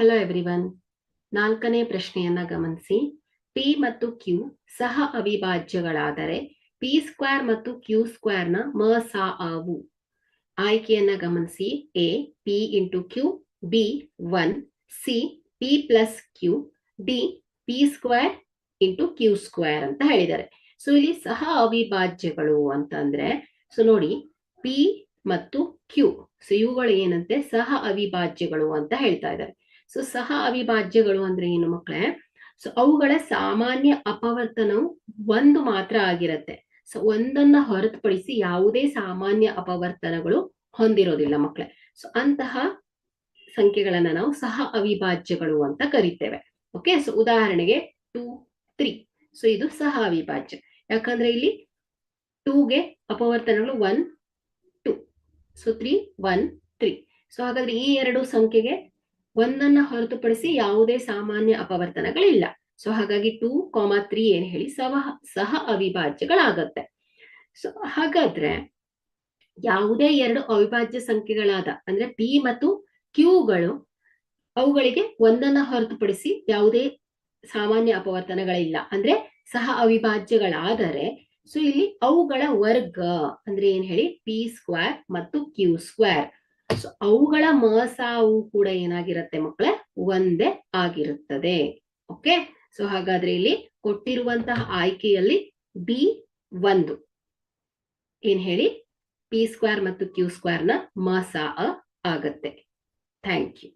Hello everyone. 4ನೇ ಪ್ರಶ್ನೆಯನ್ನ ಗಮನಿಸಿ. ಪಿ ಮತ್ತು ಕ್ಯೂ ಸಹ ಅವಿಭಾಜ್ಯಗಳಾದರೆ ಪಿ ಸ್ಕ್ವೇರ್ ಮತ್ತು ಕ್ಯೂ ಸ್ಕ್ವೇರ್ ನ ಮಸಾಅವು. ಆಯ್ಕೆಯನ್ನ ಗಮನಿಸಿ. A P into Q, B 1, C P plus Q, D P square into Q square ಅಂತ ಹೇಳಿದ್ದಾರೆ. ಸೊ ಇಲ್ಲಿ ಸಹ ಅವಿಭಾಜ್ಯಗಳು ಅಂತಂದ್ರೆ ಸೊ ನೋಡಿ, ಪಿ ಮತ್ತು ಕ್ಯೂ ಸೊ ಇವುಗಳು ಏನಂತೆ ಸಹ ಅವಿಭಾಜ್ಯಗಳು ಅಂತ ಹೇಳ್ತಾ ಇದ್ದಾರೆ. ಸೊ ಸಹ ಅವಿಭಾಜ್ಯಗಳು ಅಂದ್ರೆ ಏನು ಮಕ್ಕಳೇ? ಸೊ ಅವುಗಳ ಸಾಮಾನ್ಯ ಅಪವರ್ತನವು ಒಂದು ಮಾತ್ರ ಆಗಿರತ್ತೆ. ಸೊ ಒಂದನ್ನ ಹೊರತುಪಡಿಸಿ ಯಾವುದೇ ಸಾಮಾನ್ಯ ಅಪವರ್ತನಗಳು ಹೊಂದಿರೋದಿಲ್ಲ ಮಕ್ಕಳೇ. ಸೊ ಅಂತಹ ಸಂಖ್ಯೆಗಳನ್ನ ನಾವು ಸಹ ಅವಿಭಾಜ್ಯಗಳು ಅಂತ ಕರಿತೇವೆ. ಓಕೆ, ಸೊ ಉದಾಹರಣೆಗೆ 2, 3. ಸೊ ಇದು ಸಹ ಅವಿಭಾಜ್ಯ. ಯಾಕಂದ್ರೆ ಇಲ್ಲಿ 2ಗೆ ಅಪವರ್ತನಗಳು 1, 2. ಸೊ 3, 1, 3. ಸೊ ಹಾಗಾದ್ರೆ ಈ ಎರಡು ಸಂಖ್ಯೆಗೆ ಒಂದನ್ನ ಹೊರತುಪಡಿಸಿ ಯಾವುದೇ ಸಾಮಾನ್ಯ ಅಪವರ್ತನಗಳಿಲ್ಲ. ಸೊ ಹಾಗಾಗಿ 2, 3 ಏನ್ ಹೇಳಿ ಸಹ ಅವಿಭಾಜ್ಯಗಳಾಗತ್ತೆ. ಸೊ ಹಾಗಾದ್ರೆ ಯಾವುದೇ ಎರಡು ಅವಿಭಾಜ್ಯ ಸಂಖ್ಯೆಗಳಾದ ಅಂದ್ರೆ ಪಿ ಮತ್ತು ಕ್ಯೂಗಳು, ಅವುಗಳಿಗೆ ಒಂದನ್ನ ಹೊರತುಪಡಿಸಿ ಯಾವುದೇ ಸಾಮಾನ್ಯ ಅಪವರ್ತನಗಳಿಲ್ಲ ಅಂದ್ರೆ ಸಹ ಅವಿಭಾಜ್ಯಗಳಾದರೆ ಸೊ ಇಲ್ಲಿ ಅವುಗಳ ವರ್ಗ ಅಂದ್ರೆ ಏನ್ ಹೇಳಿ ಪಿ ಸ್ಕ್ವೇರ್ ಮತ್ತು ಕ್ಯೂ ಸ್ಕ್ವೇರ್. ಸೊ ಅವುಗಳ ಮಸಾವು ಕೂಡ ಏನಾಗಿರುತ್ತೆ ಮಕ್ಕಳೇ? ಒಂದೇ ಆಗಿರುತ್ತದೆ. ಓಕೆ, ಸೊ ಹಾಗಾದ್ರೆ ಇಲ್ಲಿ ಕೊಟ್ಟಿರುವಂತಹ ಆಯ್ಕೆಯಲ್ಲಿ ಬಿ 1 ಏನ್ ಹೇಳಿ ಪಿ ಸ್ಕ್ವೇರ್ ಮತ್ತು ಕ್ಯೂ ಸ್ಕ್ವೇರ್ ನ ಮಸಾ ಆಗತ್ತೆ. Thank you.